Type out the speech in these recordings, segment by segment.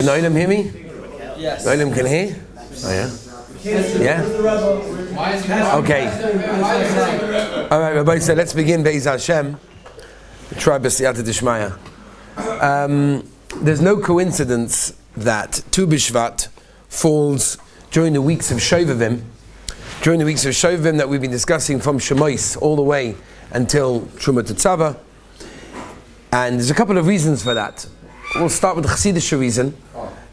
Noilem hear me? Yes. Noilem can hear? Oh yeah? Yeah? Okay. Alright, Rabbi said, let's begin Be'ez Hashem. Try B'siyata Dishmaya. There's no coincidence that Tu Bishvat falls during the weeks of Shovavim, that we've been discussing from Shemois all the way until Truma Tetzava. And there's a couple of reasons for that. We'll start with the Chassidish reason.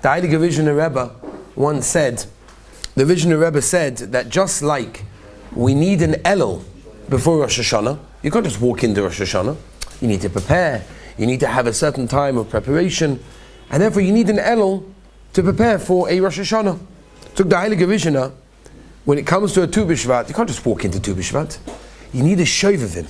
The Heilige Vizioner Rebbe once said, the Vizioner Rebbe said that just like we need an Elul before Rosh Hashanah, you can't just walk into Rosh Hashanah. You need to prepare. You need to have a certain time of preparation. And therefore you need an Elul to prepare for a Rosh Hashanah. Took the Heilige Vizioner, when it comes to a Tu B'Shvat, you can't just walk into Tu B'Shvat. You need a Shovavim.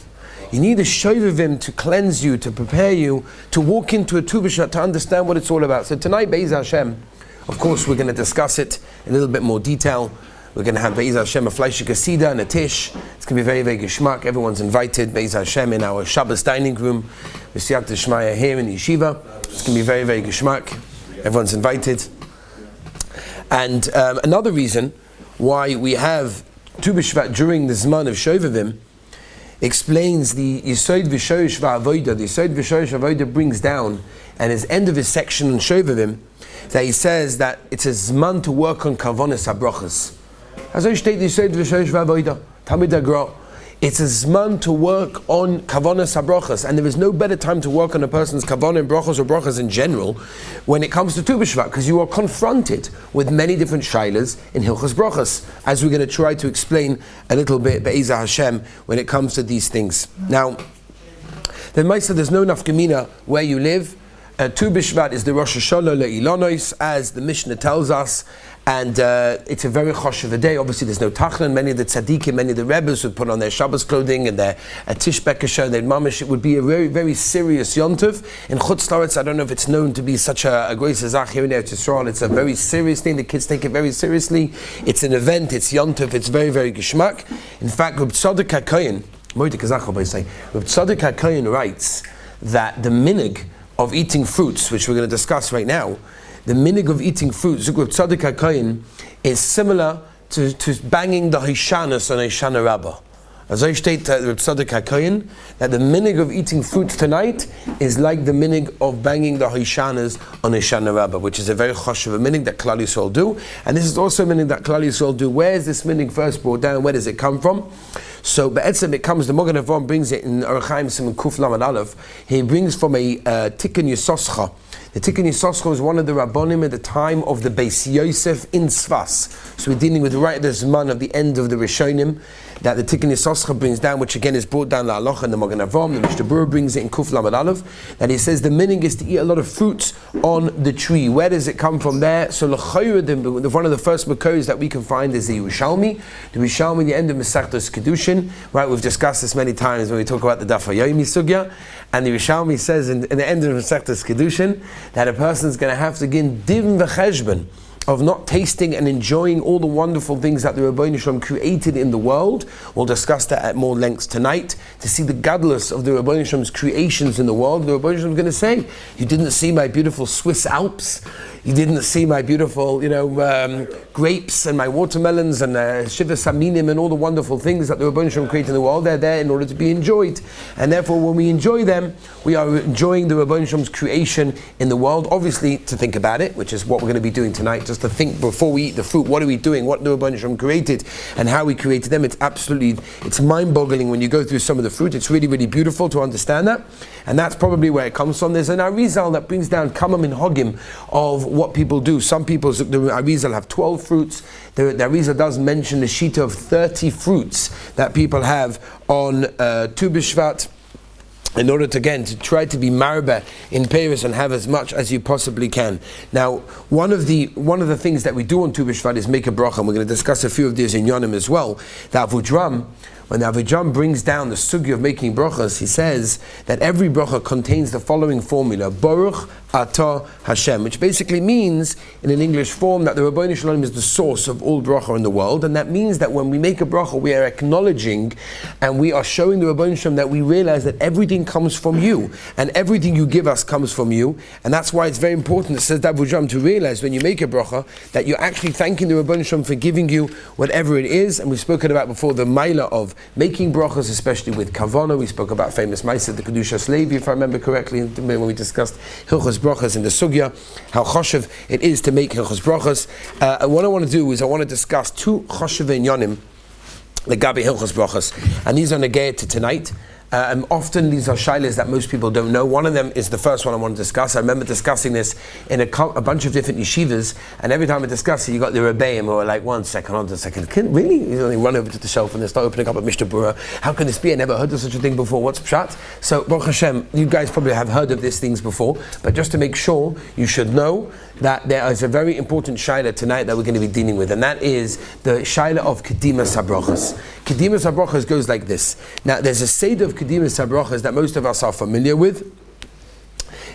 You need a Shovavim to cleanse you, to prepare you, to walk into a Tu B'Shvat, to understand what it's all about. So tonight, Be'ez Hashem, of course, we're going to discuss it in a little bit more detail. We're going to have Be'ez Hashem, a Fleischige Sida and a Tish. It's going to be very, very geschmack. Everyone's invited. Be'ez Hashem in our Shabbos dining room. B'siyata Dishmaya here in the yeshiva. It's going to be very, very geschmack. Everyone's invited. And another reason why we have Tu B'Shvat during the Zman of Shovavim explains the Yesod V'Shoresh V'Avoda. The Yesod V'Shoresh V'Avoda brings down, and his end of his section on Shovavim, that he says that it's a Zman to work on Kavonas HaBrachas. As I state the Yesod V'Shoresh V'Avoda, Tamid Agra, it's a Zman to work on Kavonas HaBrachas, and there is no better time to work on a person's Kavanah and Brachas or Brachas in general when it comes to Tu B'Shvat, because you are confronted with many different shaylas in Hilchos Brachas, as we're going to try to explain a little bit Be'ez Hashem when it comes to these things. Now, there's no nafkamina where you live. Tu B'Shvat is the Rosh Hashanah le'ilanos, as the Mishnah tells us, and it's a very choshev day. Obviously, there's no tachlan. Many of the tzaddikim, many of the rebbes would put on their Shabbos clothing and their tishbekasher, their mamish. It would be a very, very serious yontiv. In Chutz La'aretz, I don't know if it's known to be such a great zach here in Eretz Yisrael. It's a very serious thing. The kids take it very seriously. It's an event. It's yontiv. It's very, very geschmack. In fact, Reb Tzadok HaKohen, Reb Tzadok HaKohen writes that the minig of eating fruits, which we're going to discuss right now, the minig of eating fruits, Reb Tzadok HaKohen, is similar to banging the Hishanas on Hoshana Rabbah. As I state Reb Tzadok HaKohen, that the minig of eating fruits tonight is like the minig of banging the Hishanas on Hoshana Rabbah, which is a very choshev minig that Klal Yisrael do. And this is also a minig that Klal Yisrael do. Where is this minig first brought down? Where does it come from? So Be'etzem it comes, the Mogen Avram brings it in Orach Chaim Siman Kuf Lamed Aleph. He brings from a Tikkun Yisoscha. The Tikkun Yisoscha was one of the Rabbonim at the time of the Beis Yosef in Tzfas. So we're dealing with right at the Zman of the end of the Rishonim, that the Tikkun Yisoscha brings down, which again is brought down La Alocha and the Mogen Avram. The Mishnah Berurah brings it in Kuf Lamed Aleph, that he says the meaning is to eat a lot of fruits on the tree. Where does it come from there? So L'chayra, one of the first Makos that we can find is the Yerushalmi. The Yerushalmi, the end of Masechtas Kedushin. Right, we've discussed this many times when we talk about the Daf HaYomi Sugya. And the Yerushalmi says in the end of Masechtas Kedushin that a person's going to have to give din v'cheshbon of not tasting and enjoying all the wonderful things that the Rebbeinu Shalom created in the world. We'll discuss that at more length tonight, to see the gadlus of the Rebbeinu Shalom's creations in the world. The Rebbeinu Shalom is going to say, you didn't see my beautiful Swiss Alps, you didn't see my beautiful, grapes and my watermelons and Shiva Saminim and all the wonderful things that the Rebbeinu Shalom created in the world. They're there in order to be enjoyed. And therefore, when we enjoy them, we are enjoying the Rebbeinu Shalom's creation in the world. Obviously, to think about it, which is what we're going to be doing tonight, just to think before we eat the fruit, what are we doing, what the Rebbeinu Shalom created, and how we created them. It's mind-boggling when you go through some of the fruit. It's really, really beautiful to understand that. And that's probably where it comes from. There's an Arizal that brings down Kama Min Hogim of what people do. Some people, the Arizal have 12 fruits. The Arizal does mention the sheet of 30 fruits that people have on Tu B'Shvat, in order to, again, to try to be marba in Paris and have as much as you possibly can. Now, one of the things that we do on Tu B'Shvat is make a bracha, and we're going to discuss a few of these in Yonim as well. The Avudram, when the Avudram brings down the sugi of making brachas, he says that every bracha contains the following formula: Baruch Ata Hashem, which basically means, in an English form, that the Rabbeinu Shalom is the source of all bracha in the world, and that means that when we make a bracha, we are acknowledging and we are showing the Rabbeinu Shalom that we realize that everything comes from you, and everything you give us comes from you, and that's why it's very important, it says that to realize when you make a bracha, that you're actually thanking the Rabbeinu Shalom for giving you whatever it is, and we've spoken about before the maila of making brachas, especially with kavanah. We spoke about famous Maisa, the Kedushas Levi, if I remember correctly, when we discussed Hilchos brachas in the sugya, how choshev it is to make hilchos brachas. What I want to do is I want to discuss two choshev inyanim, the gabi hilchos brachas, and these are negated to tonight. Often these are shaylas that most people don't know. One of them is the first one I want to discuss. I remember discussing this in a bunch of different yeshivas, and every time I discuss it, you got the rebbeim who are like, one second, really? They run over to the shelf and they start opening up a Mishnah Berurah. How can this be? I never heard of such a thing before. What's pshat? So, Baruch Hashem, you guys probably have heard of these things before, but just to make sure, you should know that there is a very important shayla tonight that we're going to be dealing with, and that is the shayla of Kedimas HaBrachas. Kedimas HaBrachas goes like this. Now, there's a seder of Kedimas HaBrachas that most of us are familiar with.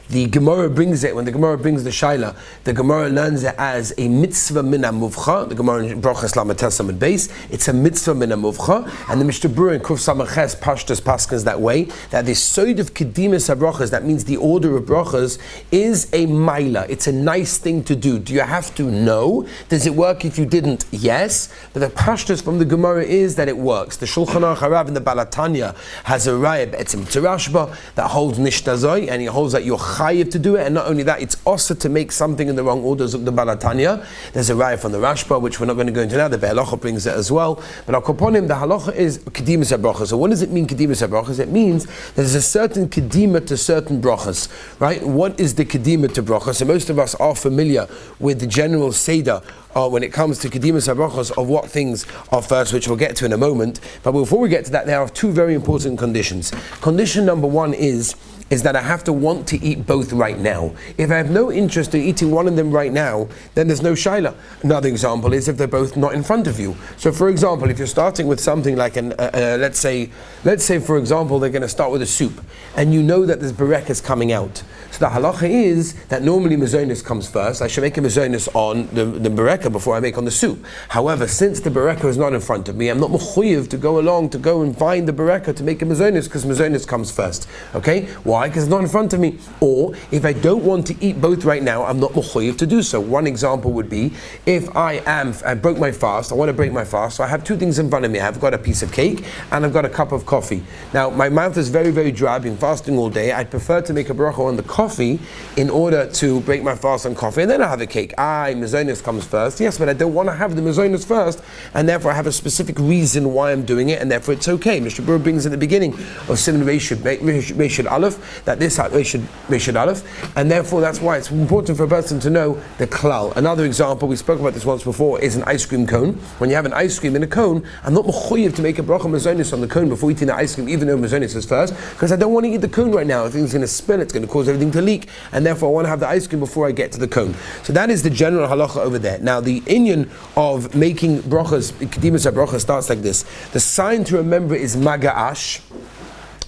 The Gemara brings it, when the Gemara brings the Shaila, the Gemara learns it as a mitzvah min ha-muvcha. The Gemara in Brachas Lamed Tes Samud Beis, it's a mitzvah min ha-muvcha, and the Mishnah Berurah in Kuf Samaches Pashtas paskins that way, that the soid of Kedimas HaBrachas, that means the order of brachas, is a maila. It's a nice thing to do. Do you have to? No. Does it work if you didn't? Yes. But the Pashtas from the Gemara is that it works. The Shulchan Aruch Harav in the Balatanya has a raya be'etzim tirashba that holds nishtazoi, and he holds that you're chayiv to do it, and not only that, it's also to make something in the wrong orders of the Balatanya. There's a raya from the Rashba, which we're not going to go into now. The Be'alacha brings it as well. But I'll upon him, the halacha is Kedimas HaBrachas. So what does it mean, Kedimas HaBrachas? It means there's a certain Kedima to certain brachas, right? What is the Kedima to brachas? So most of us are familiar with the general Seder when it comes to Kedimas HaBrachas of what things are first, which we'll get to in a moment. But before we get to that, there are two very important conditions. Condition number one is that I have to want to eat both right now. If I have no interest in eating one of them right now, then there's no shaila. Another example is if they're both not in front of you. So for example, if you're starting with something like let's say for example, they're going to start with a soup, and you know that there's berekas coming out. So the halacha is that normally mezonos comes first. I should make a mezonos on the bereka before I make on the soup. However, since the bereka is not in front of me, I'm not mechuyev to go and find the bereka to make a mezonos, because mezonos comes first. Okay? Why? Because it's not in front of me. Or if I don't want to eat both right now, I'm not mechuyev to do so. One example would be if I broke my fast. I want to break my fast, so I have two things in front of me. I've got a piece of cake and I've got a cup of coffee. Now my mouth is very, very dry. I've been fasting all day. I'd prefer to make a bracha on the coffee in order to break my fast on coffee, and then I have a cake. Mezonos comes first. Yes, but I don't want to have the mezonos first, and therefore I have a specific reason why I'm doing it, and therefore it's okay. Mr. Berurah brings at the beginning of Simon Reishud Aleph that this Reishud Aleph, and therefore that's why it's important for a person to know the klal. Another example, we spoke about this once before, is an ice cream cone. When you have an ice cream in a cone, I'm not mechuyev to make a bracha mezonos on the cone before eating the ice cream, even though mezonos is first, because I don't want to eat the cone right now. I think it's going to spill, it's going to cause everything to leak, and therefore I want to have the ice cream before I get to the cone. So that is the general halacha over there. Now the inyan of making brachas, Kedimas HaBrachas, starts like this. The sign to remember is maga'ash.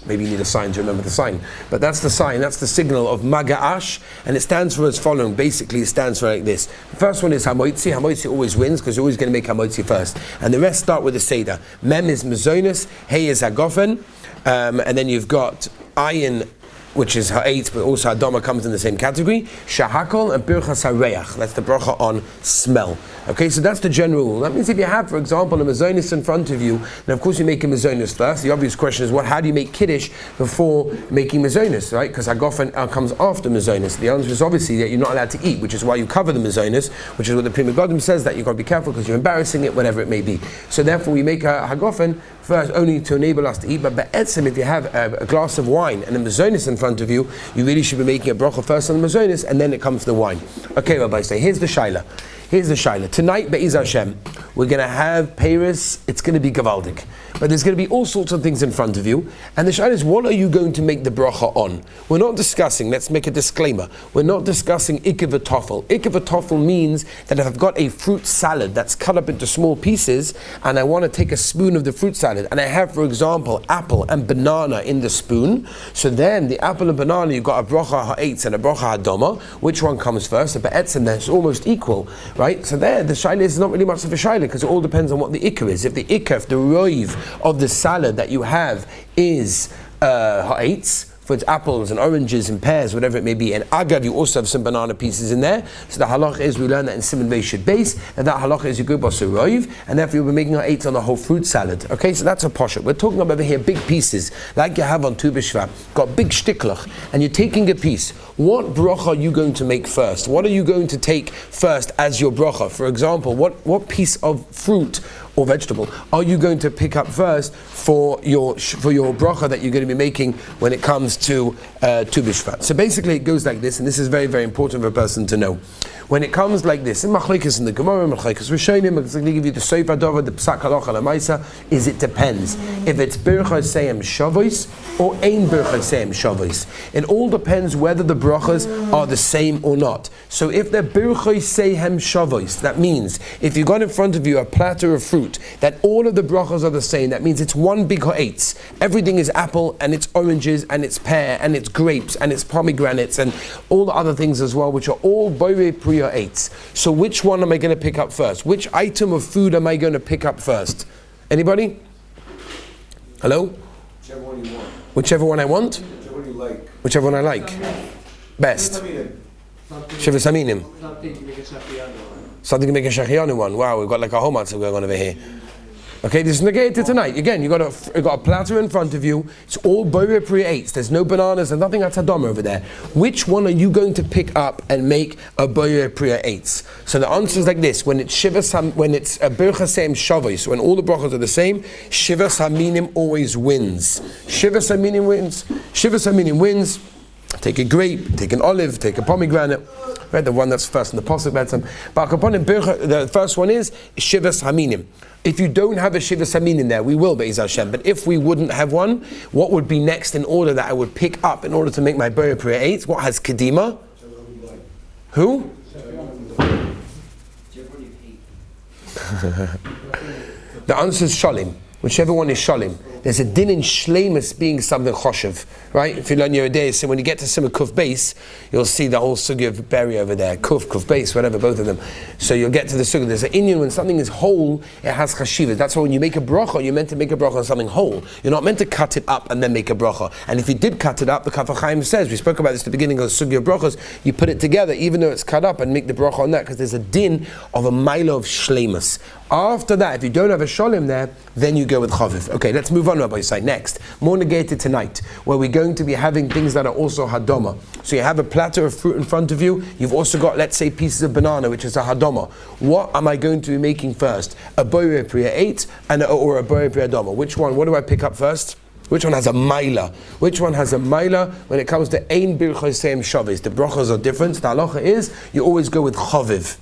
Maybe you need a sign to remember the sign, but that's the sign, that's the signal of maga'ash, and it stands for as following. Basically it stands for like this. The first one is hamoitzi. Hamoitzi always wins, because you're always going to make hamoitzi first, and the rest start with the seder. Mem is mezonos, hey is hagofen, and then you've got ayin, which is ha'etz, but also hadama comes in the same category. Shahakol and birchas hareach. That's the bracha on smell. Okay, so that's the general rule. That means if you have, for example, a mezonos in front of you, then of course you make a mezonos first. The obvious question is, how do you make kiddush before making mezonos, right? Because hagofen comes after mezonos. The answer is obviously that you're not allowed to eat, which is why you cover the mezonos, which is what the Pri Megadim says, that you've got to be careful because you're embarrassing it, whatever it may be. So therefore we make a hagofen first only to enable us to eat, but be'etzim, if you have a glass of wine and a mezonos in front of you, you really should be making a bracha first on the mezonos, and then it comes to the wine. Okay, Rabbi, so here's the shaila. Tonight, Be'ez Hashem, we're going to have Paris, it's going to be Gavaldik. But there's going to be all sorts of things in front of you. And the shayla is, what are you going to make the bracha on? We're not discussing, let's make a disclaimer, we're not discussing ikkev v'tofel. Ikkev v'tofel means that if I've got a fruit salad that's cut up into small pieces, and I want to take a spoon of the fruit salad, and I have, for example, apple and banana in the spoon, so then the apple and banana, you've got a bracha ha'etz and a bracha ha'doma. Which one comes first? A ba'etzim, that's almost equal, right? So there, the shayla is not really much of a shayla, because it all depends on what the ikkev is. If the ikkev, if the roiv of the salad that you have is ha'etz, for its apples and oranges and pears, whatever it may be, and agav, you also have some banana pieces in there. So the halach is, we learn that in Siman Veishid base, and that halach is you go basu roiv, and therefore you'll be making ha'etz on the whole fruit salad. Okay, so that's a poshet. We're talking about over here big pieces, like you have on Tu B'Shvat, got big shtiklach, and you're taking a piece. What bracha are you going to make first? What are you going to take first as your bracha? For example, what piece of fruit or vegetable are you going to pick up first for your bracha that you're going to be making when it comes to Tu B'Shvat? So basically it goes like this, and this is very, very important for a person to know. When it comes like this, in machlekes in the Gemara, machlekes Rishonim, I'm going to give you the Soif Adova, the Psak Halacha Lamaisa, is it depends. If it's Birchas Seim Shavos or Ein Birchas Seim Shavos. It all depends whether the brachas are the same or not. So if they're Birchas Seim Shavos, that means if you got in front of you a platter of fruit, that all of the brachas are the same, that means it's one big ha'etz. Everything is apple, and it's oranges, and it's pear, and it's grapes, and it's pomegranates, and all the other things as well, which are all boire priya eitz. So which one am I going to pick up first? Which item of food am I going to pick up first? Anybody? Hello? Whichever one you want. Whichever one I want? Whichever one you like. Whichever one I like. Best. Shivas Aminim. Something to make a Shachianu one. Wow, we've got like a whole matzah going on over here. Okay, this is negated tonight. Again, you've got a platter in front of you. It's all boire priya eitz. There's no bananas and nothing that's hadom over there. Which one are you going to pick up and make a boire priya eitz? So the answer is like this: when it's a birchas seim shavos, when all the brachas are the same, shivas haminim always wins. Shivas haminim wins. Shivas haminim wins. Take a grape, take an olive, take a pomegranate. Right, the one that's first in the pasuk. But the first one is shivas haminim. If you don't have a shivas haminim there, we will, Be'ez Hashem. But if we wouldn't have one, what would be next in order that I would pick up in order to make my boire priya eitz? What has kedima? Who? The answer is shalim. Whichever one is shalim. There's a din in shleimus being something choshev, right? If you learn your day, so when you get to Simon Kuf base, you'll see the whole sugi of berry over there, Kuf base, whatever, both of them. So you'll get to the sugi. There's an inyan when something is whole, it has chashivas. That's why when you make a bracha, you're meant to make a bracha on something whole. You're not meant to cut it up and then make a bracha. And if you did cut it up, the Kaf HaChaim says, we spoke about this at the beginning of the sugi of brachas, you put it together, even though it's cut up, and make the bracha on that, because there's a din of a milo of shleimus. After that, if you don't have a shalim there, then you go with chaviv. Okay, let's move on, Rabbi Yisai. Next, more negated tonight, where we're going to be having things that are also hadoma. So you have a platter of fruit in front of you. You've also got, let's say, pieces of banana, which is a hadoma. What am I going to be making first? A boire priya eitz or a boire priya hadoma? Which one? What do I pick up first? Which one has a maila? Which one has a maila when it comes to ein birchos seim shavos? The brachas are different. The halacha is you always go with chaviv,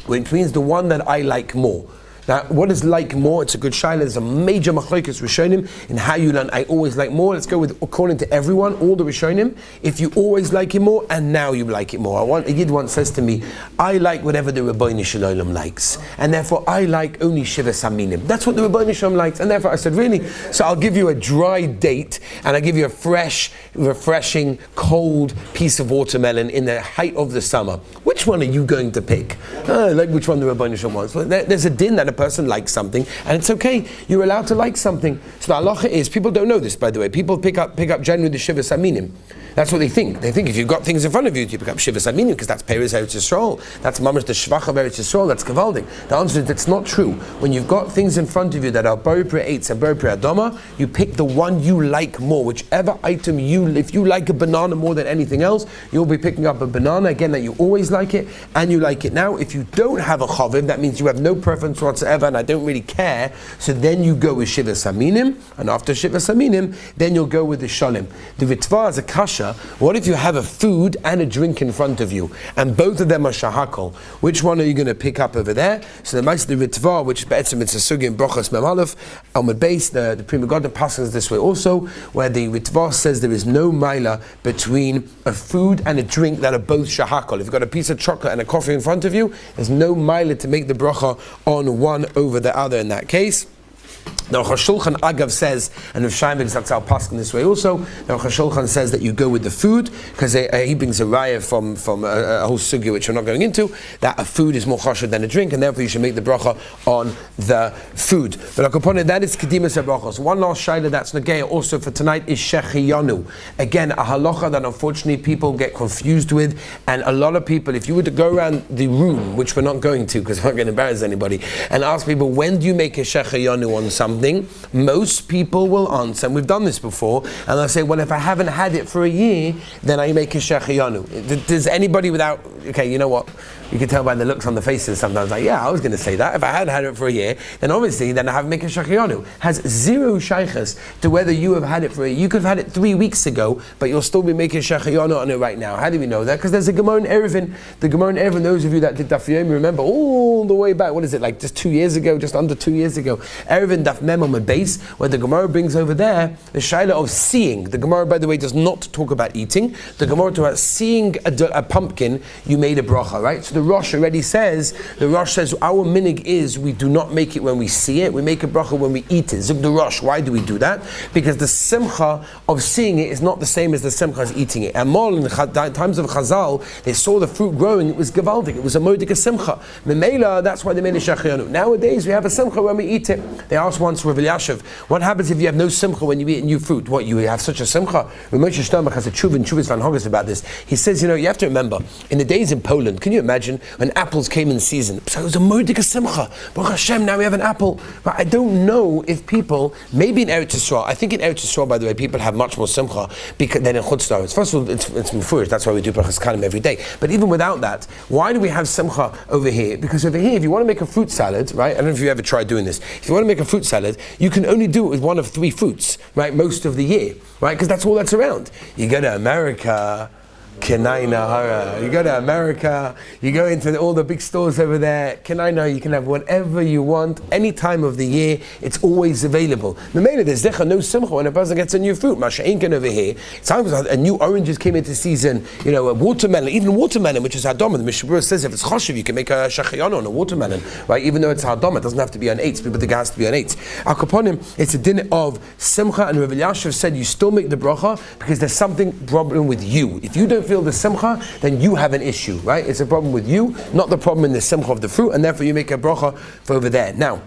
which means the one that I like more. Now, what is like more? It's a good shayla. There's a major machlokes Rishonim in how you learn. I always like more. Let's go with according to everyone, all the Rishonim. If you always like it more, and now you like it more. A Yid once says to me, I like whatever the Rebbeinu Shalom likes, and therefore I like only shivas haminim. That's what the Rebbeinu Shalom likes, and therefore I said, really? So I'll give you a dry date, and I'll give you a fresh, refreshing, cold piece of watermelon in the height of the summer. Which one are you going to pick? I like which one the Rebbeinu Shalom wants. Well, there's a din that a person likes something, and it's okay. You're allowed to like something. So the halacha is, people don't know this, by the way. People pick up generally the shivas haminim. That's what they think. They think if you've got things in front of you, you pick up shivas haminim because that's Peres Eretz Yisrael. That's mamash the shvach of Eretz Yisrael. That's gavaldik. The answer is that's not true. When you've got things in front of you that are boire priya eitz and boire priya hadoma, you pick the one you like more. Whichever item if you like a banana more than anything else, you'll be picking up a banana again that you always like it and you like it now. If you don't have a chaviv, that means you have no preference whatsoever, and I don't really care. So then you go with shivas haminim, and after shivas haminim, then you'll go with the shalim. The Ritva is a kasha. Maila, what if you have a food and a drink in front of you, and both of them are shahakol? Which one are you going to pick up over there? So the Ritva, which it's a sugi in Brochas Mem Aleph, Amud Beis, the Pri Megadim passes this way also, where the Ritva says there is no Maila between a food and a drink that are both shahakol. If you've got a piece of chocolate and a coffee in front of you, there's no Maila to make the bracha on one over the other in that case. The Aruch HaShulchan Agav says, and Rav Chaim ben Zatzal Paskin this way also, the Aruch HaShulchan says that you go with the food, because he brings a raya from a whole sugya which we're not going into, that a food is more chashuv than a drink, and therefore you should make the bracha on the food. But upon it, that is Kedimas HaBrachos. One last shayla that's Nageya also for tonight is Shechiyanu. Again, a halacha that unfortunately people get confused with, and a lot of people, if you were to go around the room, which we're not going to, because we're not going to embarrass anybody, and ask people, when do you make a Shechiyanu on something? Most people will answer, and we've done this before, and they'll say, well, if I haven't had it for a year, then I make a shechiyanu. Does anybody without, okay, you know what, you can tell by the looks on the faces sometimes, like, yeah, I was going to say that. If I hadn't had it for a year, then obviously, then I have to make a shechiyanu. Has zero shaykhs to whether you have had it for a year. You could have had it 3 weeks ago, but you'll still be making shechiyanu on it right now. How do we know that? Because there's a Gemara in Eruvin. The Gemara in Eruvin, those of you that did Daf Yomi, remember all the way back, what is it, like just 2 years ago, just under 2 years ago, Eruvin Daf Mem on the base, where the Gemara brings over there the shayla of seeing. The Gemara, by the way, does not talk about eating. The Gemara talks about seeing a pumpkin, you made a bracha, right? So the Rosh already says, our minig is we do not make it when we see it, we make a bracha when we eat it. Zug the Rosh, why do we do that? Because the simcha of seeing it is not the same as the simcha of eating it. And more in the times of Chazal, they saw the fruit growing, it was gavaldik, it was a modik simcha. Memela, that's why they made a shechiyanu. Nowadays we have a simcha when we eat it. They asked once Rav Elyashiv, what happens if you have no simcha when you eat a new fruit? What, you have such a simcha? Moshe Sternbach has a Chuvas Van Hoggis about this. He says, you have to remember, in the days in Poland, can you imagine when apples came in season? So it was a modik simcha. Baruch Hashem, now we have an apple. But I don't know if people, maybe in Eretz Yisrael, I think in Eretz Yisrael, by the way, people have much more simcha than in Chutz La'aretz. First of all, it's mufurish, that's why we do Brachas Kalim every day. But even without that, why do we have simcha over here? Because over here, if you want to make a fruit salad, right? I don't know if you ever tried doing this. If you want to make a fruit salad, you can only do it with one of 3 fruits, right? Most of the year, right? Because that's all that's around. You go to America, Kenaina, you go to America, you go into all the big stores over there, Kenaina, you can have whatever you want, any time of the year, it's always available. Memela, there's no simcha when a person gets a new fruit. Masha'inkan over here, sometimes a new oranges came into season, a watermelon, even watermelon, which is hadama. The Mishnah says if it's choshev, you can make a shachayana on a watermelon, right? Even though it's hadama, it doesn't have to be on 8, but the gas has to be on 8. Akaponim, it's a din of simcha, and Rav Elyashiv said you still make the bracha because there's something problem with you. If you don't feel the simcha, then you have an issue, right? It's a problem with you, not the problem in the simcha of the fruit, and therefore you make a bracha for over there. Now,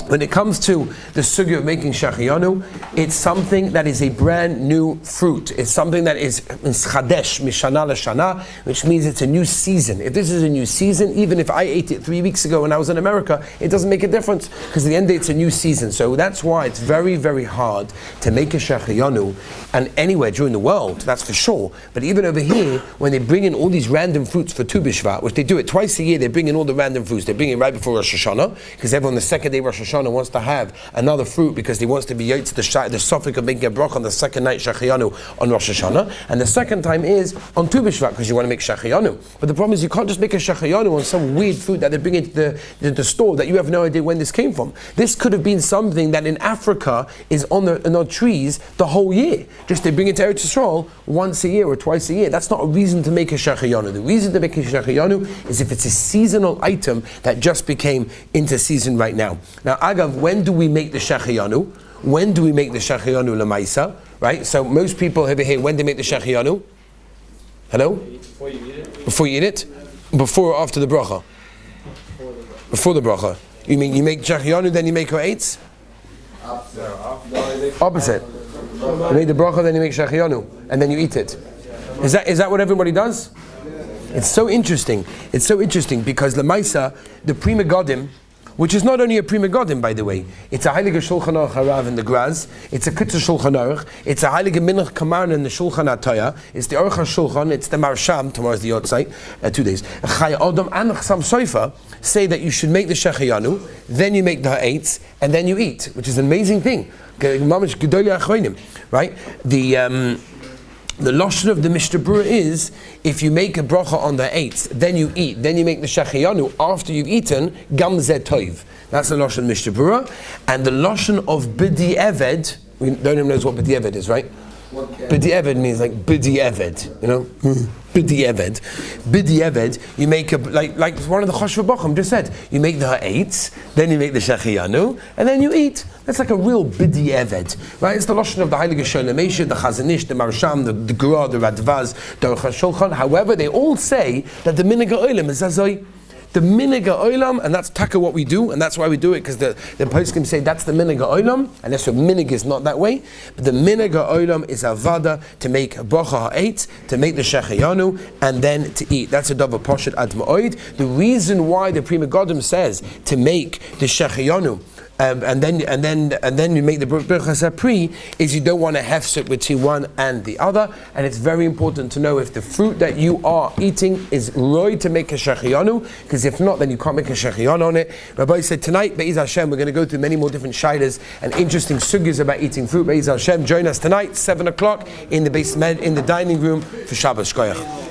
when it comes to the sugya of making shachiyanu, it's something that is a brand new fruit. It's something that is chadesh, mishana l'shana, which means it's a new season. If this is a new season, even if I ate it 3 weeks ago when I was in America, it doesn't make a difference, because at the end of the day, it's a new season. So that's why it's very, very hard to make a shachiyanu, and anywhere during the world, that's for sure. But even over here, when they bring in all these random fruits for Tu B'Shvat, which they do it twice a year, they bring in all the random fruits. They bring it right before Rosh Hashanah, because everyone the second day Rosh Hashanah wants to have another fruit because he wants to be yotz the suffix of making a bracha on the second night shachiyanu on Rosh Hashanah, and the second time is on Tu B'Shvat because you want to make shachiyanu. But the problem is you can't just make a shachiyanu on some weird fruit that they bring into the store that you have no idea when this came from. This could have been something that in Africa is on the trees the whole year. Just they bring it to Eretz Yisrael once a year or twice a year. That's not a reason to make a shachiyanu. The reason to make a shachiyanu is if it's a seasonal item that just became into season right now. Now, Agav, when do we make the shachiyanu? When do we make the shachiyanu lemaisa? Right? So most people over here, when they make the shachiyanu? Hello? Before you eat it. Before you eat it? Before or after the bracha? Before the bracha. You mean you make shachiyanu, then you make your eights? Opposite. You make the bracha, then you make shachiyanu, and then you eat it. Is that what everybody does? It's so interesting. It's so interesting because lemaisa, the Pri Megadim, which is not only a Pri Megadim, by the way. It's a Heilige Shulchan Aruch Harav in the Graz. It's a Kitzur Shulchan Aruch. It's a Heilige Minach Kamarna in the Shulchan HaTaya. It's the Aruch HaShulchan. It's the Marsham. Tomorrow's the Yotzai. 2 days. Chai Adam and Chasam Soifa say that you should make the Shechiyanu, then you make the Ha'etz, and then you eat, which is an amazing thing. Right? The lashon of the Mishnah Berurah is, if you make a bracha on the 8th, then you eat, then you make the shechiyanu after you've eaten, gam zeh tov. That's the lashon of Mishnah Berurah. And the lashon of b'di eved, we don't even know what b'di eved is, right? B'di eved means like b'di eved, you know? B'di eved. B'di eved, you make like one of the Chosh V'Bochum just said, you make the ha'etz, then you make the shechiyanu, and then you eat. That's like a real b'di eved, right? It's the lashon of the Heilige Sholem Moshe, the Chazanish, the Marsham, the Gra, the Radvaz, the Aruch HaShulchan. However, they all say that the minhag ha'olam is azoi. The minhag ha'olam, and that's taka what we do, and that's why we do it, because the poskim say that's the minhag ha'olam, and that's what minhag is not that way. But the minhag ha'olam is avada, to make a bracha ha'etz, to make the shechiyanu, and then to eat. That's a davar poshet ad ma'od. The reason why the Pri Megadim says to make the shechiyanu, and then you make the Birchas HaPri, is you don't want to hefset between one and the other, and it's very important to know if the fruit that you are eating is roy to make a shechiyanu, because if not, then you can't make a shechiyanu on it. Rabbi said tonight, Be'ez Hashem, we're going to go through many more different shaylas and interesting sugyas about eating fruit. Be'ez Hashem, join us tonight, 7 o'clock in the basement, in the dining room for Shabbos Shkoyach.